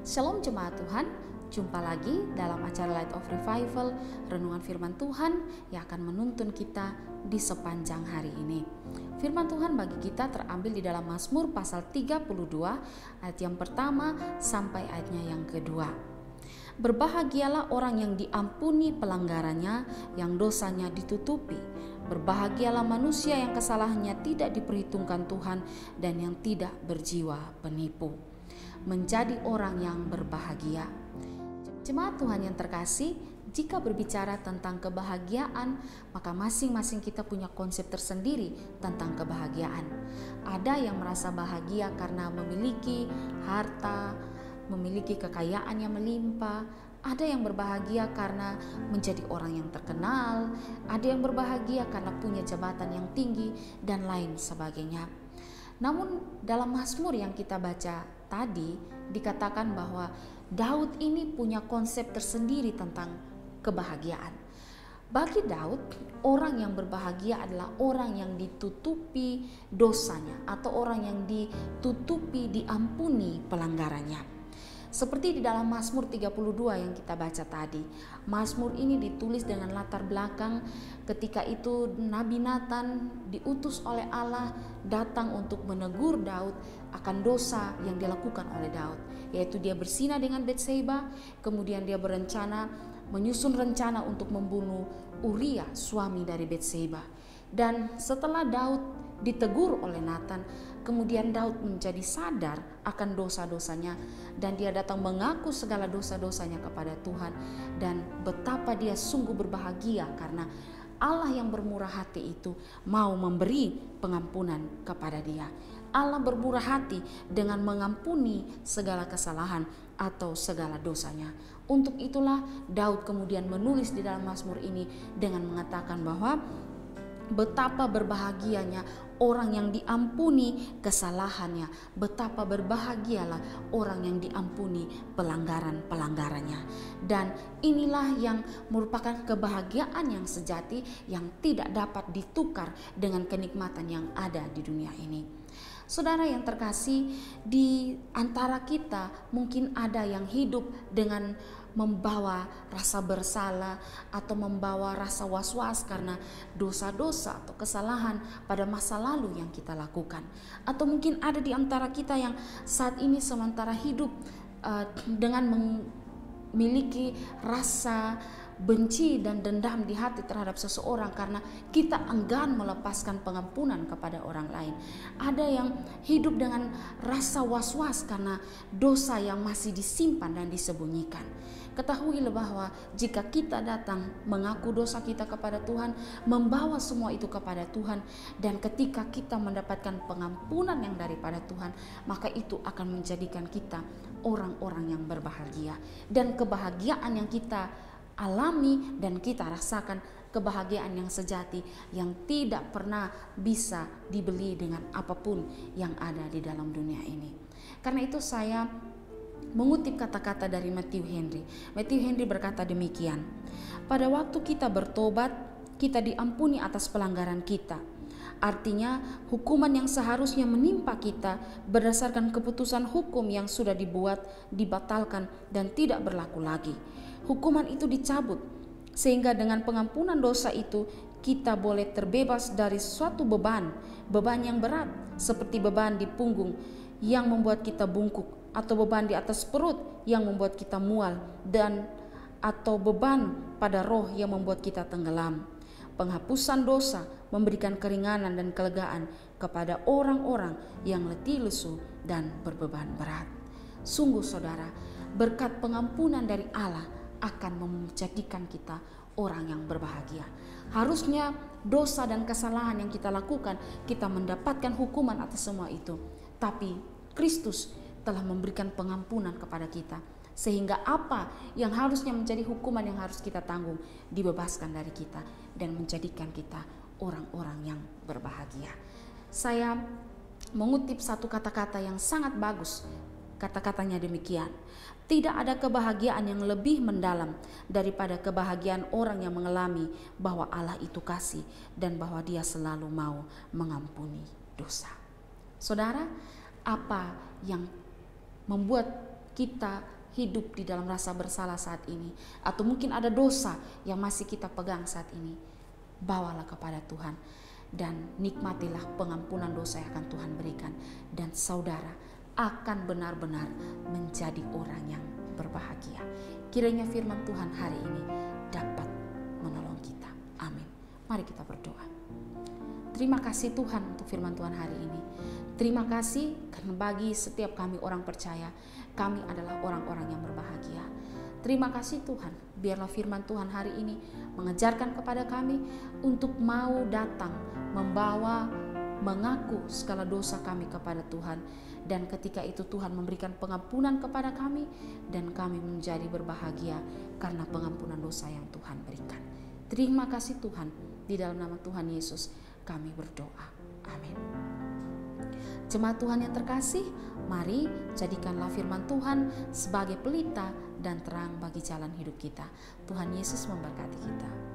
Shalom jemaat Tuhan, jumpa lagi dalam acara Light of Revival, renungan firman Tuhan yang akan menuntun kita di sepanjang hari ini. Firman Tuhan bagi kita terambil di dalam Mazmur pasal 32 ayat yang pertama sampai ayatnya yang kedua. Berbahagialah orang yang diampuni pelanggarannya, yang dosanya ditutupi. Berbahagialah manusia yang kesalahannya tidak diperhitungkan Tuhan dan yang tidak berjiwa penipu. Menjadi orang yang berbahagia. Jemaat Tuhan yang terkasih, jika berbicara tentang kebahagiaan, maka masing-masing kita punya konsep tersendiri tentang kebahagiaan. Ada yang merasa bahagia karena memiliki harta, memiliki kekayaan yang melimpah. Ada yang berbahagia karena menjadi orang yang terkenal. Ada yang berbahagia karena punya jabatan yang tinggi dan lain sebagainya. Namun dalam Mazmur yang kita baca tadi dikatakan bahwa Daud ini punya konsep tersendiri tentang kebahagiaan. Bagi Daud, orang yang berbahagia adalah orang yang ditutupi dosanya atau orang yang ditutupi, diampuni pelanggarannya. Seperti di dalam Mazmur 32 yang kita baca tadi. Mazmur ini ditulis dengan latar belakang ketika itu Nabi Nathan diutus oleh Allah datang untuk menegur Daud akan dosa yang dilakukan oleh Daud, yaitu dia berzina dengan Batseba, kemudian dia menyusun rencana untuk membunuh Uria, suami dari Batseba. Dan setelah Daud ditegur oleh Nathan, kemudian Daud menjadi sadar akan dosa-dosanya dan dia datang mengaku segala dosa-dosanya kepada Tuhan, dan betapa dia sungguh berbahagia karena Allah yang bermurah hati itu mau memberi pengampunan kepada dia. Allah bermurah hati dengan mengampuni segala kesalahan atau segala dosanya. Untuk itulah Daud kemudian menulis di dalam Mazmur ini dengan mengatakan bahwa betapa berbahagianya orang yang diampuni kesalahannya, betapa berbahagialah orang yang diampuni pelanggaran-pelanggarannya. Dan inilah yang merupakan kebahagiaan yang sejati yang tidak dapat ditukar dengan kenikmatan yang ada di dunia ini. Saudara yang terkasih, di antara kita mungkin ada yang hidup dengan membawa rasa bersalah atau membawa rasa was-was karena dosa-dosa atau kesalahan pada masa lalu yang kita lakukan. Atau mungkin ada di antara kita yang saat ini sementara hidup dengan memiliki rasa benci dan dendam di hati terhadap seseorang karena kita enggan melepaskan pengampunan kepada orang lain. Ada yang hidup dengan rasa was-was karena dosa yang masih disimpan dan disembunyikan. Ketahuilah bahwa jika kita datang mengaku dosa kita kepada Tuhan, membawa semua itu kepada Tuhan, dan ketika kita mendapatkan pengampunan yang daripada Tuhan, maka itu akan menjadikan kita orang-orang yang berbahagia. Dan kebahagiaan yang kita alami dan kita rasakan, kebahagiaan yang sejati yang tidak pernah bisa dibeli dengan apapun yang ada di dalam dunia ini. Karena itu saya mengutip kata-kata dari Matthew Henry. Matthew Henry berkata demikian: pada waktu kita bertobat, kita diampuni atas pelanggaran kita. Artinya hukuman yang seharusnya menimpa kita berdasarkan keputusan hukum yang sudah dibuat, dibatalkan dan tidak berlaku lagi. Hukuman itu dicabut, sehingga dengan pengampunan dosa itu kita boleh terbebas dari suatu beban yang berat, seperti beban di punggung yang membuat kita bungkuk, atau beban di atas perut yang membuat kita mual, dan atau beban pada roh yang membuat kita tenggelam. Penghapusan dosa memberikan keringanan dan kelegaan kepada orang-orang yang letih lesu dan berbeban berat. Sungguh saudara, berkat pengampunan dari Allah akan menjadikan kita orang yang berbahagia. Harusnya dosa dan kesalahan yang kita lakukan, kita mendapatkan hukuman atas semua itu. Tapi Kristus telah memberikan pengampunan kepada kita, sehingga apa yang harusnya menjadi hukuman yang harus kita tanggung dibebaskan dari kita dan menjadikan kita orang-orang yang berbahagia. Saya mengutip satu kata-kata yang sangat bagus. Kata-katanya demikian: tidak ada kebahagiaan yang lebih mendalam daripada kebahagiaan orang yang mengalami bahwa Allah itu kasih dan bahwa Dia selalu mau mengampuni dosa. Saudara, apa yang membuat kita hidup di dalam rasa bersalah saat ini, atau mungkin ada dosa yang masih kita pegang saat ini, bawalah kepada Tuhan dan nikmatilah pengampunan dosa yang akan Tuhan berikan, dan saudara akan benar-benar menjadi orang yang berbahagia. Kiranya firman Tuhan hari ini dapat menolong kita. Amin. Mari kita berdoa. Terima kasih Tuhan untuk firman Tuhan hari ini. Terima kasih karena bagi setiap kami orang percaya, kami adalah orang-orang yang berbahagia. Terima kasih Tuhan, biarlah firman Tuhan hari ini mengajarkan kepada kami untuk mau datang mengaku segala dosa kami kepada Tuhan, dan ketika itu Tuhan memberikan pengampunan kepada kami dan kami menjadi berbahagia karena pengampunan dosa yang Tuhan berikan. Terima kasih Tuhan, di dalam nama Tuhan Yesus kami berdoa. Amin. Jemaat Tuhan yang terkasih, mari jadikanlah firman Tuhan sebagai pelita dan terang bagi jalan hidup kita. Tuhan Yesus memberkati kita.